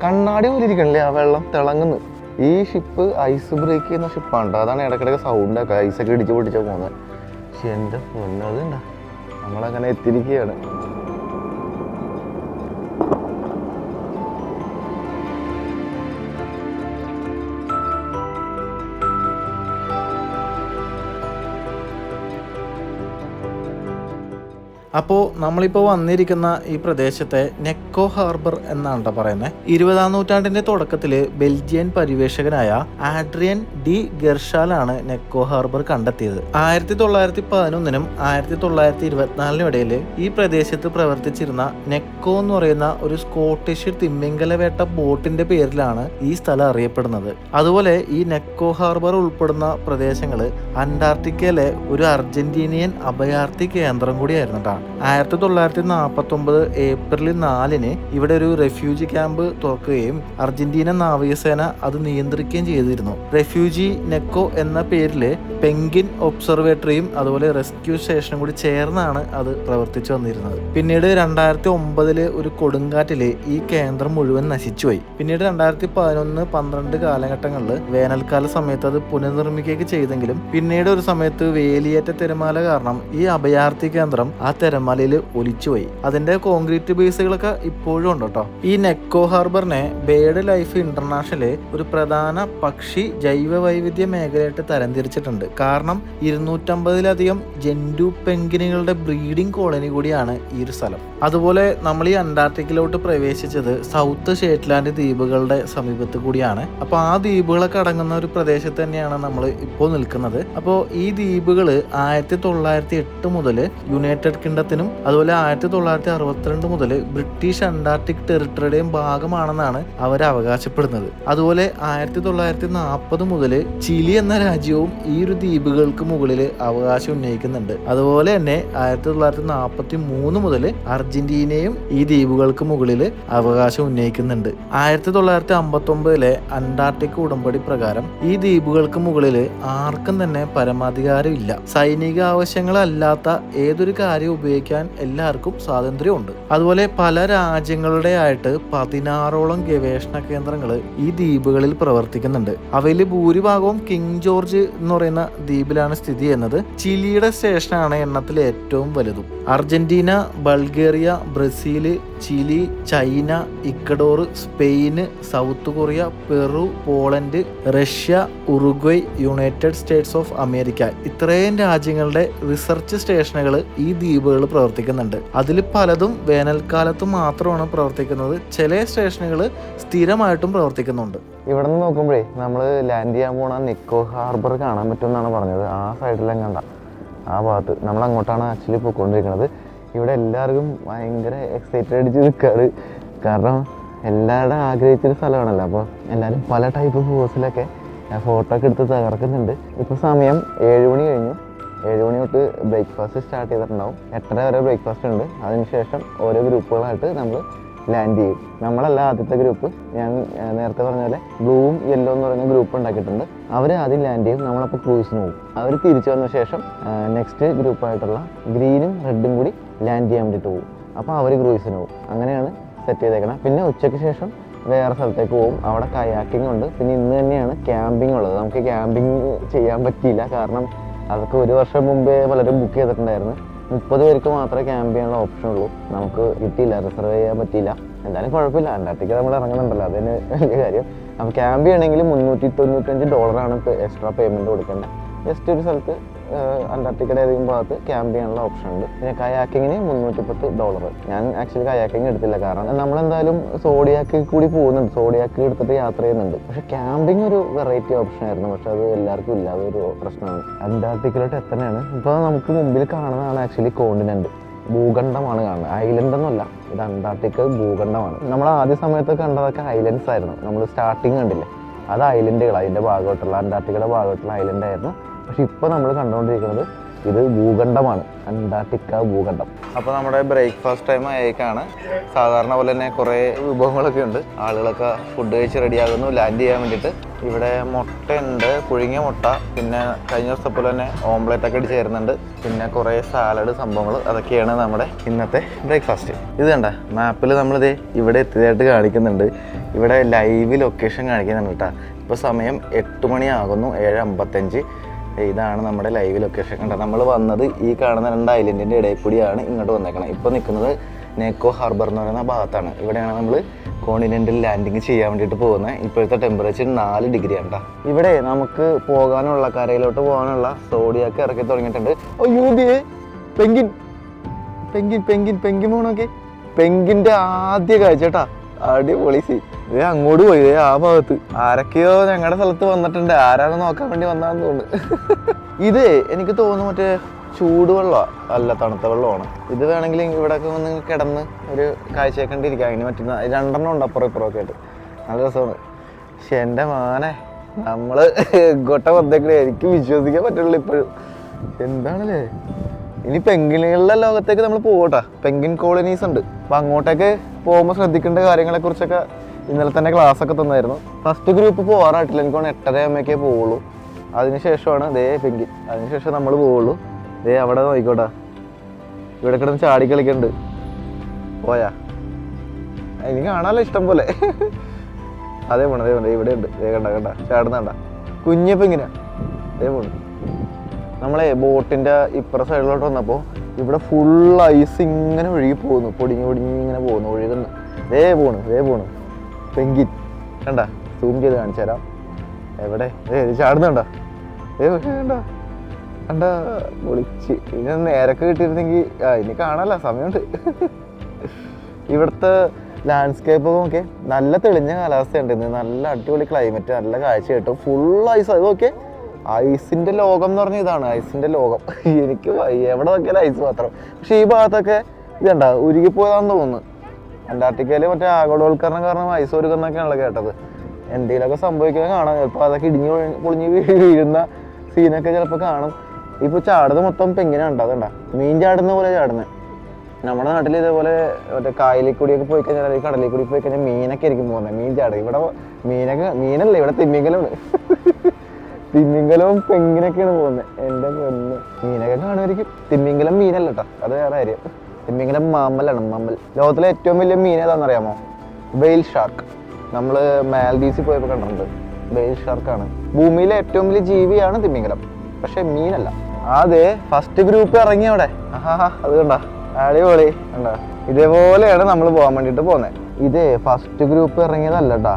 കണ്ണാടി പോലെ ഇരിക്കണല്ലേ ആ വെള്ളം തിളങ്ങുന്നു. ഈ ഷിപ്പ് ഐസ് ബ്രേക്ക് ചെയ്യുന്ന ഷിപ്പാണ്. അതാണ് ഇടയ്ക്കിടയ്ക്ക് സൗണ്ടൊക്കെ ഐസൊക്കെ ഇടിച്ച് പൊട്ടിച്ചാൽ പോകുന്നത്. പക്ഷെ എൻ്റെ പൊന്ന്, അത് കണ്ട, നമ്മളങ്ങനെ എത്തിയിരിക്കുകയാണ്. അപ്പോൾ നമ്മളിപ്പോൾ വന്നിരിക്കുന്ന ഈ പ്രദേശത്തെ നെക്കോ ഹാർബർ എന്നാണ് പറയുന്നത്. 20ാം നൂറ്റാണ്ടിന്റെ തുടക്കത്തിൽ ബെൽജിയൻ പരിവേഷകനായ ആഡ്രിയൻ ഡി ഗെർഷാലാണ് നെക്കോ ഹാർബർ കണ്ടെത്തിയത്. 1911നും 1924നും ഇടയിൽ ഈ പ്രദേശത്ത് പ്രവർത്തിച്ചിരുന്ന നെക്കോ എന്ന് പറയുന്ന ഒരു സ്കോട്ടിഷ് തിമ്മിങ്കല വേട്ട ബോട്ടിന്റെ പേരിലാണ് ഈ സ്ഥലം അറിയപ്പെടുന്നത്. അതുപോലെ ഈ നെക്കോ ഹാർബർ ഉൾപ്പെടുന്ന പ്രദേശങ്ങൾ അന്റാർട്ടിക്കയിലെ ഒരു അർജന്റീനിയൻ അഭയാർത്ഥി കേന്ദ്രം കൂടിയായിരുന്നു കേട്ടോ. 1949 ഏപ്രിൽ 4-ന് ഇവിടെ ഒരു റെഫ്യൂജി ക്യാമ്പ് തുറക്കുകയും അർജന്റീന നാവികസേന അത് നിയന്ത്രിക്കുകയും ചെയ്തിരുന്നു. റെഫ്യൂജി നെക്കോ എന്ന പേരില് പെൻഗ്വിൻ ഒബ്സർവേറ്ററിയും അതുപോലെ റെസ്ക്യൂ സ്റ്റേഷനും കൂടി ചേർന്നാണ് അത് പ്രവർത്തിച്ചു വന്നിരുന്നത്. പിന്നീട് 2009 ഒരു കൊടുങ്കാറ്റില് ഈ കേന്ദ്രം മുഴുവൻ നശിച്ചുപോയി. പിന്നീട് 2011-12 കാലഘട്ടങ്ങളിൽ വേനൽക്കാല സമയത്ത് അത് പുനർനിർമ്മിക്കുകയൊക്കെ ചെയ്തെങ്കിലും പിന്നീട് ഒരു സമയത്ത് വേലിയേറ്റ തിരമാല കാരണം ഈ അഭയാർത്ഥി കേന്ദ്രം ആ തിരമാലയിൽ ഒലിച്ചുപോയി. അതിന്റെ കോൺക്രീറ്റ് ബേസുകളൊക്കെ ഇപ്പോഴും ഉണ്ട് കേട്ടോ. ഈ നെക്കോ ഹാർബറിനെ ബേർഡ് ലൈഫ് ഇന്റർനാഷണല് ഒരു പ്രധാന പക്ഷി ജൈവ വൈവിധ്യ മേഖലയായിട്ട് തരംതിരിച്ചിട്ടുണ്ട്. കാരണം 250-ലധികം ജെന്റു പെൻഗ്വിനുകളുടെ ബ്രീഡിംഗ് കോളനി കൂടിയാണ് ഈ ഒരു സ്ഥലം. അതുപോലെ നമ്മൾ ഈ അന്റാർട്ടിക്കയിലോട്ട് പ്രവേശിച്ചത് സൗത്ത് ഷേറ്റ്ലാൻഡ് ദ്വീപുകളുടെ സമീപത്ത് കൂടിയാണ്. അപ്പോൾ ആ ദ്വീപുകളൊക്കെ അടങ്ങുന്ന ഒരു പ്രദേശത്ത് തന്നെയാണ് നമ്മൾ ഇപ്പോൾ നിൽക്കുന്നത്. അപ്പോൾ ഈ ദ്വീപുകൾ 1908 മുതൽ യുണൈറ്റഡ് കിങ്ഡത്തിൽ നീക്കത്തിനും അതുപോലെ 1962 മുതൽ ബ്രിട്ടീഷ് അന്റാർട്ടിക് ടെറിട്ടറിയുടെയും ഭാഗമാണെന്നാണ് അവർ അവകാശപ്പെടുന്നത്. അതുപോലെ 1940 മുതൽ ചിലി എന്ന രാജ്യവും ഈ ഒരു ദ്വീപുകൾക്ക് മുകളിൽ അവകാശം ഉന്നയിക്കുന്നുണ്ട്. അതുപോലെ തന്നെ 1943 മുതൽ അർജന്റീനയും ഈ ദ്വീപുകൾക്ക് മുകളിൽ അവകാശം ഉന്നയിക്കുന്നുണ്ട്. 1959 അന്റാർട്ടിക് ഉടമ്പടി പ്രകാരം ഈ ദ്വീപുകൾക്ക് മുകളിൽ ആർക്കും തന്നെ പരമാധികാരം ഇല്ല. സൈനിക ആവശ്യങ്ങളല്ലാത്ത ഏതൊരു കാര്യം ഉപയോഗിക്കാൻ എല്ലാവർക്കും സ്വാതന്ത്ര്യമുണ്ട്. അതുപോലെ പല രാജ്യങ്ങളുടെ ആയിട്ട് 16ഓളം ഗവേഷണ കേന്ദ്രങ്ങൾ ഈ ദ്വീപുകളിൽ പ്രവർത്തിക്കുന്നുണ്ട്. അവയിൽ ഭൂരിഭാഗവും കിങ് ജോർജ് എന്ന് പറയുന്ന ദ്വീപിലാണ് സ്ഥിതി ചെയ്യുന്നത്. ചിലിയുടെ സ്റ്റേഷനാണ് എണ്ണത്തിൽ ഏറ്റവും വലുതും. Argentina, Bulgaria, Brazil, Chile, China, Ecuador, Spain, South Korea, Peru, Poland, Russia, Uruguay, United States of America ഇത്രയും രാജ്യങ്ങളുടെ റിസർച്ച് സ്റ്റേഷനുകൾ ഈ ദ്വീപുകളിൽ പ്രവർത്തിക്കുന്നുണ്ട്. അതിൽ പലതും വേനൽക്കാലത്ത് മാത്രമാണ് പ്രവർത്തിക്കുന്നത്. ചില സ്റ്റേഷനുകൾ സ്ഥിരമായിട്ടും പ്രവർത്തിക്കുന്നുണ്ട്. ഇവിടെ നിന്ന് നോക്കുമ്പോഴേ നമ്മൾ ലാൻഡ് ചെയ്യാൻ പോണ നിക്കോ ഹാർബർ കാണാൻ പറ്റുമെന്നാണ് പറഞ്ഞത്. ആ സൈഡിലും കണ്ട ആ ഭാഗത്ത് നമ്മൾ അങ്ങോട്ടാണ് ആക്ച്വലി പോയിക്കൊണ്ടിരിക്കുന്നത്. ഇവിടെ എല്ലാവർക്കും ഭയങ്കര എക്സൈറ്റഡ് അടിച്ച് നിൽക്കാറ്. കാരണം എല്ലാവരുടെ ആഗ്രഹിച്ചൊരു സ്ഥലമാണല്ലോ. അപ്പോൾ എല്ലാവരും പല ടൈപ്പ് പോസിലൊക്കെ ഫോട്ടോ ഒക്കെ എടുത്ത് തകർക്കുന്നുണ്ട്. ഇപ്പോൾ സമയം 7 മണി കഴിഞ്ഞു. 7 മണി തൊട്ട് ബ്രേക്ക്ഫാസ്റ്റ് സ്റ്റാർട്ട് ചെയ്തിട്ടുണ്ടാവും. 8:30 വരെ ബ്രേക്ക്ഫാസ്റ്റ് ഉണ്ട്. അതിനുശേഷം ഓരോ ഗ്രൂപ്പുകളായിട്ട് നമ്മൾ ലാൻഡ് ചെയ്യും. നമ്മളല്ല ആദ്യത്തെ ഗ്രൂപ്പ്. ഞാൻ നേരത്തെ പറഞ്ഞ പോലെ ബ്ലൂവും യെല്ലോ എന്ന് പറയുന്ന ഗ്രൂപ്പ് ഉണ്ടാക്കിയിട്ടുണ്ട്. അവർ ആദ്യം ലാൻഡ് ചെയ്യും. നമ്മളപ്പോൾ ക്രൂസിന് പോകും. അവർ തിരിച്ചു വന്ന ശേഷം നെക്സ്റ്റ് ഗ്രൂപ്പായിട്ടുള്ള ഗ്രീനും റെഡും കൂടി ലാൻഡ് ചെയ്യാൻ വേണ്ടിയിട്ട് പോകും. അപ്പോൾ അവർ ക്രൂസിന് പോകും. അങ്ങനെയാണ് സെറ്റ് ചെയ്തേക്കണം. പിന്നെ ഉച്ചയ്ക്ക് ശേഷം വേറെ സ്ഥലത്തേക്ക് പോകും. അവിടെ കയാക്കിംഗ് ഉണ്ട്. പിന്നെ ഇന്ന് തന്നെയാണ് ക്യാമ്പിംഗ് ഉള്ളത്. നമുക്ക് ക്യാമ്പിംഗ് ചെയ്യാൻ പറ്റിയില്ല. കാരണം അതൊക്കെ 1 വർഷം മുമ്പേ പലരും ബുക്ക് ചെയ്തിട്ടുണ്ടായിരുന്നു. 30 പേർക്ക് മാത്രമേ ക്യാമ്പ് ചെയ്യാനുള്ള ഓപ്ഷൻ ഉള്ളൂ. നമുക്ക് കിട്ടിയില്ല, റിസർവ് ചെയ്യാൻ പറ്റിയില്ല. എന്തായാലും കുഴപ്പമില്ല, അന്റാർട്ടിക്ക നമ്മൾ ഇറങ്ങുന്നുണ്ടല്ലോ, അതിന് വലിയ കാര്യം. അപ്പോൾ ക്യാമ്പ് ചെയ്യണമെങ്കിൽ $395 എക്സ്ട്രാ പേയ്മെൻറ്റ് കൊടുക്കേണ്ടത്. ജസ്റ്റ് ഒരു സ്ഥലത്ത് അന്റാർട്ടിക്കയുടെ ഏതെങ്കിലും ഭാഗത്ത് ക്യാമ്പ് ചെയ്യാനുള്ള ഓപ്ഷൻ ഉണ്ട്. പിന്നെ കയാക്കിങ്ങിന് $310. ഞാൻ ആക്ച്വലി കയാക്കിങ് എടുത്തില്ല, കാരണം നമ്മളെന്തായാലും സോഡിയാക്കിൽ കൂടി പോകുന്നുണ്ട്. സോഡിയാക്കി എടുത്തിട്ട് യാത്ര ചെയ്യുന്നുണ്ട്. പക്ഷെ ക്യാമ്പിംഗ് ഒരു വെറൈറ്റി ഓപ്ഷൻ ആയിരുന്നു. പക്ഷെ അത് എല്ലാവർക്കും ഇല്ല, അതൊരു പ്രശ്നമാണ്. അന്റാർട്ടിക്കയിലോട്ട് എത്തനെയാണ്. ഇപ്പോൾ നമുക്ക് മുമ്പിൽ കാണുന്നതാണ് ആക്ച്വലി കോണ്ടിനെന്റ്, ഭൂഖണ്ഡമാണ് കാണുന്നത്. ഐലൻഡ് ഒന്നുമല്ല, ഇത് അന്റാർട്ടിക്ക ഭൂഖണ്ഡമാണ്. നമ്മൾ ആദ്യ സമയത്ത് കണ്ടതൊക്കെ ഐലൻഡ്സ് ആയിരുന്നു. നമ്മൾ സ്റ്റാർട്ടിങ് കണ്ടില്ലേ, അത് ഐലൻഡുകൾ, അതിൻ്റെ ഭാഗമായിട്ടുള്ള അന്റാർട്ടിക്കയുടെ ഭാഗമായിട്ടുള്ള ഐലൻഡ് ആയിരുന്നു. പക്ഷെ ഇപ്പോൾ നമ്മൾ കണ്ടുകൊണ്ടിരിക്കുന്നത് ഇത് ഭൂഖണ്ഡമാണ്, അന്റാർട്ടിക്ക ഭൂഖണ്ഡം. അപ്പോൾ നമ്മുടെ ബ്രേക്ക്ഫാസ്റ്റ് ടൈം ആയേക്കാണ്. സാധാരണ പോലെ തന്നെ കുറേ വിഭവങ്ങളൊക്കെ ഉണ്ട്. ആളുകളൊക്കെ ഫുഡ് കഴിച്ച് റെഡിയാകുന്നു ലാൻഡ് ചെയ്യാൻ വേണ്ടിയിട്ട്. ഇവിടെ മുട്ടയുണ്ട്, പുഴുങ്ങിയ മുട്ട, പിന്നെ കഴിഞ്ഞ ദിവസത്തെ പോലെ തന്നെ ഓംലെറ്റൊക്കെ അടിച്ച് ചേരുന്നുണ്ട്. പിന്നെ കുറേ സാലഡ് സംഭവങ്ങൾ, അതൊക്കെയാണ് നമ്മുടെ ഇന്നത്തെ ബ്രേക്ക്ഫാസ്റ്റ്. ഇത് കണ്ട മാപ്പിൽ നമ്മളിത് ഇവിടെ എത്തിയതായിട്ട് കാണിക്കുന്നുണ്ട്. ഇവിടെ ലൈവ് ലൊക്കേഷൻ കാണിക്കുന്നുണ്ട് കേട്ടോ. ഇപ്പോൾ സമയം 8 മണിയാകുന്നു, 7:55. ഇതാണ് നമ്മുടെ ലൈവ് ലൊക്കേഷൻ. കണ്ടോ, നമ്മൾ വന്നത് ഈ കാണുന്ന 2 ഐലൻഡിൻ്റെ ഇടയിൽ കൂടിയാണ് ഇങ്ങോട്ട് വന്നേക്കണം. ഇപ്പോൾ നിൽക്കുന്നത് നെക്കോ ഹാർബർ എന്ന് പറയുന്ന ഭാഗത്താണ്. ഇവിടെയാണ് നമ്മൾ കോണ്ടിനെൻ്റൽ ലാൻഡിങ് ചെയ്യാൻ വേണ്ടിയിട്ട് പോകുന്നത്. ഇപ്പോഴത്തെ ടെമ്പറേച്ചർ 4 ഡിഗ്രിയാണ് കേട്ടോ. ഇവിടെ നമുക്ക് പോകാനുള്ള, കരയിലോട്ട് പോകാനുള്ള സോഡിയാക്ക് ഇറക്കി തുടങ്ങിയിട്ടുണ്ട്. അയ്യോ പെങ്കിൻ പെങ്കിൻ പെങ്കിൻ പെങ്കിൻ പോകണമൊക്കെ. പെങ്കിൻ്റെ ആദ്യ കാഴ്ച കേട്ടാ, അടിപൊളി സീ. ഇതേ അങ്ങോട്ട് പോയി, ഇതേ ആ ഭാഗത്ത് ആരൊക്കെയോ ഞങ്ങളുടെ സ്ഥലത്ത് വന്നിട്ടുണ്ട്. ആരാണ് നോക്കാൻ വേണ്ടി വന്നതെന്ന് തോന്നുന്നു. ഇത് എനിക്ക് തോന്നുന്നു മറ്റേ ചൂടുവെള്ളമാണ്, അല്ല തണുത്ത വെള്ളമാണ്. ഇത് വേണമെങ്കിൽ ഇവിടെയൊക്കെ ഒന്ന് കിടന്ന് ഒരു കാഴ്ചയൊക്കെ അതിന് പറ്റുന്ന 2 ഉണ്ട് അപ്പുറം ഇപ്പുറമൊക്കെ ആയിട്ട്. നല്ല രസമാണ്. പക്ഷെ എൻ്റെ മാനെ, നമ്മൾ ഗൊട്ട വന്നേക്കണേ, എനിക്ക് വിശ്വസിക്കാൻ പറ്റുള്ളൂ ഇപ്പോഴും. എന്താണല്ലേ, ഇനി പെങ്കിനുകളുടെ ലോകത്തേക്ക് നമ്മൾ പോകട്ടെ. പെങ്കിൻ കോളനീസ് ഉണ്ട്. അപ്പം അങ്ങോട്ടേക്ക് പോകുമ്പോൾ ശ്രദ്ധിക്കേണ്ട കാര്യങ്ങളെക്കുറിച്ചൊക്കെ ഇന്നലെ തന്നെ ക്ലാസ്സൊക്കെ തന്നായിരുന്നു. ഫസ്റ്റ് ഗ്രൂപ്പ് പോകാറായിട്ടില്ല, എനിക്ക് 8:30 പോവുള്ളൂ. അതിനുശേഷമാണ് ദേ പെങ്കിൻ, അതിനുശേഷം നമ്മൾ പോവുള്ളൂ. ദേ അവിടെ നോക്കിക്കോട്ടെ, ഇവിടെ കിടന്ന് ചാടി കളിക്കുന്നുണ്ട്. പോയാ എനിക്ക് കാണാനല്ലോ ഇഷ്ടം പോലെ. അതേ പോണേ, അതേ പോണേ, ഇവിടെ ഉണ്ട്. ദേ കണ്ട ചാടുന്നണ്ട കുഞ്ഞ് പെങ്കിനാ. അതേ പോണു. നമ്മളെ ബോട്ടിൻ്റെ ഇപ്പുറ സൈഡിലോട്ട് വന്നപ്പോൾ ഇവിടെ ഫുൾ ഐസ് ഇങ്ങനെ ഒഴുകി പോകുന്നു, പൊടിഞ്ഞ് ഇങ്ങനെ പോകുന്നു, ഒഴുകുന്നു. ദേ പോണു പെങ്കിൻ. കണ്ട, സൂം ചെയ്ത് കാണിച്ചു തരാം. എവിടെ ചാടുന്നുണ്ട, കണ്ട പൊളിച്ച്. ഇനി നേരൊക്കെ കിട്ടിയിരുന്നെങ്കിൽ ഇനി കാണാല്ല, സമയമുണ്ട്. ഇവിടുത്തെ ലാൻഡ്സ്കേപ്പ് ഒക്കെ നല്ല തെളിഞ്ഞ കാലാവസ്ഥയുണ്ട് ഇന്ന്. നല്ല അടിപൊളി ക്ലൈമറ്റ്, നല്ല കാഴ്ച കിട്ടും. Full ice. അത് ഓക്കെ, ഐസിന്റെ ലോകം എന്ന് പറഞ്ഞാൽ ഇതാണ്, ഐസിന്റെ ലോകം. എനിക്ക് എവിടെ നോക്കിയാലും ഐസ് മാത്രം. പക്ഷെ ഈ ഭാഗത്തൊക്കെ ഇതുണ്ടാ ഉരുകിപ്പോയതാന്ന് തോന്നുന്നു. അന്റാർട്ടിക്കയിൽ മറ്റേ ആഗോളവൽക്കരണം കാരണം ഐസ് ഒരുക്കുന്നൊക്കെയാണല്ലോ കേട്ടത്. എന്തെങ്കിലുമൊക്കെ സംഭവിക്കാൻ കാണാം. ചിലപ്പോൾ അതൊക്കെ ഇടിഞ്ഞു പൊളിഞ്ഞ് വീഴുന്ന സീനൊക്കെ ചിലപ്പോൾ കാണും. ഇപ്പോൾ ചാടുന്നത് മൊത്തം പെങ്ങിനാണ് ഉണ്ടാകണ്ട, മീൻ ചാടുന്ന പോലെ ചാടുന്നത്. നമ്മുടെ നാട്ടിൽ ഇതേപോലെ മറ്റേ കായലിൽ കൂടിയൊക്കെ പോയി കഴിഞ്ഞാൽ, അല്ലെങ്കിൽ കടലിൽ കൂടി പോയി കഴിഞ്ഞാൽ മീനൊക്കെ ആയിരിക്കും പോകുന്നത്, മീൻ ചാടുക. ഇവിടെ മീനല്ല, ഇവിടെ തിമിംഗലമാണ്. തിമിംഗലവും പെങ്ങിനൊക്കെയാണ് പോകുന്നത്. എൻ്റെ പൊന്ന്, മീനൊക്കെ കാണുമായിരിക്കും. തിമിംഗലം മീനല്ല കേട്ടോ, അത് വേറെ കാര്യം. തിമിംഗലം മാമ്മലാണ്, മാമ്മൽ. ലോകത്തിലെ ഏറ്റവും വലിയ മീൻ ഏതാണെന്നറിയാമോ? വെയിൽ ഷാർക്ക്. നമ്മൾ മാൽദീവ്സിൽ പോയപ്പോൾ കണ്ടിട്ടുണ്ട്. വെയിൽ ഷാർക്കാണ്. ഭൂമിയിലെ ഏറ്റവും വലിയ ജീവിയാണ് തിമിംഗലം, പക്ഷെ മീനല്ല. അതെ, ഫസ്റ്റ് ഗ്രൂപ്പ് ഇറങ്ങി അവിടെ. അത് കണ്ട, അടിപൊളി കണ്ട. ഇതേപോലെയാണ് നമ്മൾ പോകാൻ വേണ്ടിയിട്ട് പോകുന്നത്. ഇതേ ഫസ്റ്റ് ഗ്രൂപ്പ് ഇറങ്ങിയതല്ല കേട്ടാ,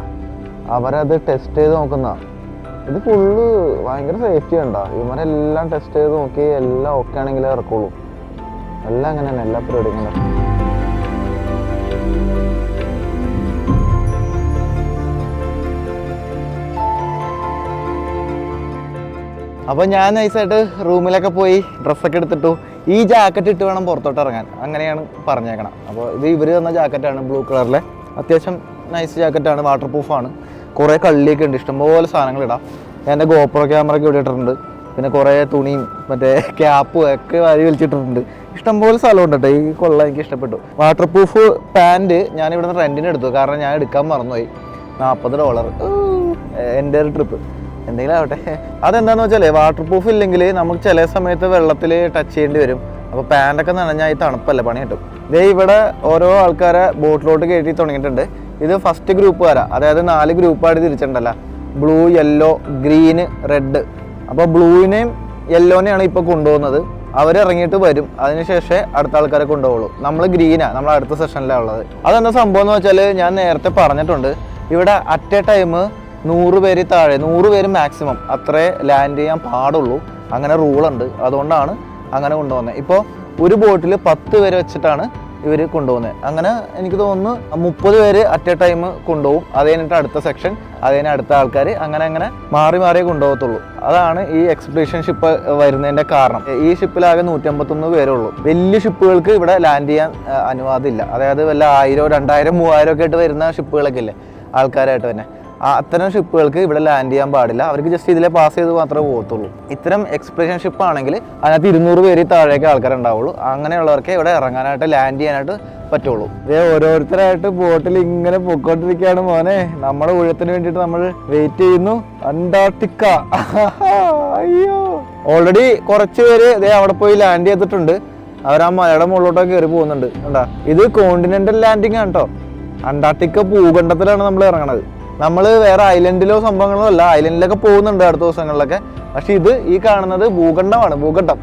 അവരത് ടെസ്റ്റ് ചെയ്ത് നോക്കുന്ന. ഇത് ഫുള്ള് ഭയങ്കര സേഫ്റ്റി കണ്ടോ. ഇവരെല്ലാം ടെസ്റ്റ് ചെയ്ത് നോക്കി എല്ലാം ഓക്കെ ആണെങ്കിലേ ഇറക്കുള്ളൂ. എല്ലാം അങ്ങനെ തന്നെ, എല്ലാ പരിപാടിയും. അപ്പോൾ ഞാൻ നൈസായിട്ട് റൂമിലൊക്കെ പോയി ഡ്രസ്സൊക്കെ എടുത്തിട്ടു. ഈ ജാക്കറ്റ് ഇട്ട് വേണം പുറത്തോട്ട് ഇറങ്ങാൻ, അങ്ങനെയാണ് പറഞ്ഞേക്കണം. അപ്പോൾ ഇത് ഇവർ തന്ന ജാക്കറ്റാണ്, ബ്ലൂ കളറിലെ. അത്യാവശ്യം നൈസ് ജാക്കറ്റാണ്, വാട്ടർ പ്രൂഫാണ്. കുറേ കള്ളിയൊക്കെ ഉണ്ട്, ഇഷ്ടംപോലെ സാധനങ്ങൾ ഇടാം. ഞാൻ എൻ്റെ ഗോപ്രോ ക്യാമറ ഒക്കെ ഇവിടെ ഇട്ടിട്ടുണ്ട്. പിന്നെ കുറേ തുണിയും മറ്റേ ക്യാപ്പും ഒക്കെ വാരി വലിച്ചിട്ടിട്ടുണ്ട്. ഇഷ്ടംപോലെ സ്ഥലമുണ്ട് കേട്ടോ. ഈ കൊള്ള എനിക്ക് ഇഷ്ടപ്പെട്ടു. വാട്ടർ പ്രൂഫ് പാൻറ്റ് ഞാൻ ഇവിടെ നിന്ന് റെൻറ്റിന് എടുത്തു, കാരണം ഞാൻ എടുക്കാൻ മറന്നുപോയി. $40 എൻ്റെ ഒരു ട്രിപ്പ്. എന്തെങ്കിലും ആവട്ടെ. അതെന്താണെന്ന് വെച്ചാൽ വാട്ടർ പ്രൂഫ് ഇല്ലെങ്കിൽ നമുക്ക് ചില സമയത്ത് വെള്ളത്തിൽ ടച്ച് ചെയ്യേണ്ടി വരും. അപ്പോൾ പാൻറ്റൊക്കെ നനഞ്ഞാൽ ഈ തണുപ്പല്ല, പണി കിട്ടും. ഇതേ ഇവിടെ ഓരോ ആൾക്കാരെ ബോട്ടിലോട്ട് കയറ്റി തുടങ്ങിയിട്ടുണ്ട്. ഇത് ഫസ്റ്റ് ഗ്രൂപ്പുകാരാ, അതായത് 4 ഗ്രൂപ്പായിട്ട് തിരിച്ചിട്ടുണ്ടല്ലോ. Blue, yellow, green, red. അപ്പോൾ ബ്ലൂവിനെയും യെല്ലോനെയാണ് ഇപ്പോൾ കൊണ്ടുപോകുന്നത്. അവരിറങ്ങിയിട്ട് വരും, അതിനുശേഷം അടുത്ത ആൾക്കാരെ കൊണ്ടുപോകുള്ളൂ. നമ്മൾ ഗ്രീനാണ്, നമ്മൾ അടുത്ത സെഷനിലാണ് ഉള്ളത്. അതെന്താ സംഭവം എന്ന് വെച്ചാൽ ഞാൻ നേരത്തെ പറഞ്ഞിട്ടുണ്ട്, ഇവിടെ അറ്റ് എ ടൈം 100 പേര് താഴെ, 100 പേര് മാക്സിമം അത്രേ ലാൻഡ് ചെയ്യാൻ പാടുള്ളൂ. അങ്ങനെ റൂളുണ്ട്, അതുകൊണ്ടാണ് അങ്ങനെ കൊണ്ടുപോകുന്നത്. ഇപ്പോൾ ഒരു ബോട്ടിൽ 10 പേര് വെച്ചിട്ടാണ് ഇവർ കൊണ്ടുപോകുന്നത്. അങ്ങനെ എനിക്ക് തോന്നുന്നു 30 പേര് അറ്റ് എ ടൈം കൊണ്ടുപോകും. അത് കഴിഞ്ഞിട്ട് അടുത്ത സെക്ഷൻ, അത് കഴിഞ്ഞാൽ അടുത്ത ആൾക്കാർ, അങ്ങനെ മാറി കൊണ്ടുപോകത്തുള്ളൂ. അതാണ് ഈ എക്സ്പെഡീഷൻ ഷിപ്പ് വരുന്നതിൻ്റെ കാരണം. ഈ ഷിപ്പിലാകെ 151 പേരുള്ളൂ. വലിയ ഷിപ്പുകൾക്ക് ഇവിടെ ലാൻഡ് ചെയ്യാൻ അനുവാദമില്ല. അതായത് വല്ല 1000, 2000, 3000 ഒക്കെ ആയിട്ട് വരുന്ന ഷിപ്പുകളൊക്കെ ഇല്ലേ, ആൾക്കാരായിട്ട് തന്നെ, അത്തരം ഷിപ്പുകൾക്ക് ഇവിടെ ലാൻഡ് ചെയ്യാൻ പാടില്ല. അവർക്ക് ജസ്റ്റ് ഇതിലെ പാസ് ചെയ്ത് മാത്രമേ പോകത്തുള്ളൂ. ഇത്തരം എക്സ്പ്രഷൻ ഷിപ്പ് ആണെങ്കിൽ അതിനകത്ത് 200 പേര് താഴേക്ക് ആൾക്കാരുണ്ടാവുള്ളൂ. അങ്ങനെയുള്ളവർക്ക് ഇവിടെ ഇറങ്ങാനായിട്ട് ലാൻഡ് ചെയ്യാനായിട്ട് പറ്റുള്ളൂ. ഇതേ ഓരോരുത്തരായിട്ട് ബോട്ടിൽ ഇങ്ങനെ പൊക്കോണ്ടിരിക്കുകയാണ് മോനെ. നമ്മുടെ ഊഴത്തിന് വേണ്ടിയിട്ട് നമ്മൾ വെയിറ്റ് ചെയ്യുന്നു. അന്റാർട്ടിക്ക. അയ്യോ, ഓൾറെഡി കുറച്ച് പേര് ഇതേ അവിടെ പോയി ലാൻഡ് ചെയ്തിട്ടുണ്ട്. അവർ ആ മലയുടെ മുകളിലോട്ടൊക്കെ കയറി പോകുന്നുണ്ട്. കണ്ടാ, ഇത് കോണ്ടിനെന്റൽ ലാൻഡിങ് ആണ് കേട്ടോ. അന്റാർട്ടിക്ക ഭൂഖണ്ഡത്തിലാണ് നമ്മൾ ഇറങ്ങണത്. നമ്മൾ വേറെ ഐലൻഡിലോ സംഭവങ്ങളോ അല്ല. ഐലൻഡിലൊക്കെ പോകുന്നുണ്ട് അടുത്ത ദിവസങ്ങളിലൊക്കെ. പക്ഷെ ഇത് ഈ കാണുന്നത് ഭൂഖണ്ഡമാണ്, ഭൂഖണ്ഡം.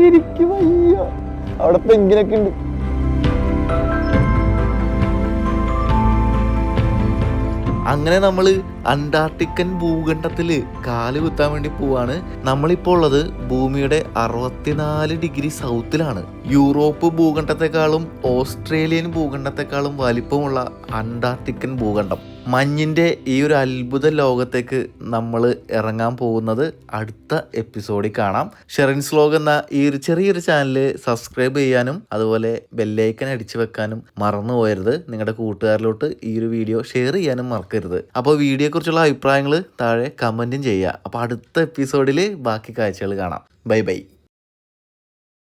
എനിക്ക് വയ്യ. അവിടെ പെങ്കിനൊക്കെ ഉണ്ട്. അങ്ങനെ നമ്മൾ അന്റാർട്ടിക്കൻ ഭൂഖണ്ഡത്തിൽ കാല് കുത്താൻ വേണ്ടി പോവാണ്. നമ്മളിപ്പോൾ ഉള്ളത് ഭൂമിയുടെ 64 ഡിഗ്രി സൗത്തിലാണ്. യൂറോപ്പ് ഭൂഖണ്ഡത്തെക്കാളും ഓസ്ട്രേലിയൻ ഭൂഖണ്ഡത്തെക്കാളും വലിപ്പമുള്ള അന്റാർട്ടിക്കൻ ഭൂഖണ്ഡം. മഞ്ഞിൻ്റെ ഈ ഒരു അത്ഭുത ലോകത്തേക്ക് നമ്മൾ ഇറങ്ങാൻ പോകുന്നത് അടുത്ത എപ്പിസോഡിൽ കാണാം. ഷെറിൻസ് വ്ലോഗ് എന്ന ഈ ഒരു ചെറിയൊരു ചാനൽ സബ്സ്ക്രൈബ് ചെയ്യാനും അതുപോലെ ബെല്ലൈക്കൻ അടിച്ചു വെക്കാനും മറന്നു പോകരുത്. നിങ്ങളുടെ കൂട്ടുകാരിലോട്ട് ഈ ഒരു വീഡിയോ ഷെയർ ചെയ്യാനും മറക്കരുത്. അപ്പോൾ വീഡിയോയെക്കുറിച്ചുള്ള അഭിപ്രായങ്ങൾ താഴെ കമൻറ്റും ചെയ്യുക. അപ്പോൾ അടുത്ത എപ്പിസോഡിൽ ബാക്കി കാഴ്ചകൾ കാണാം. Bye bye.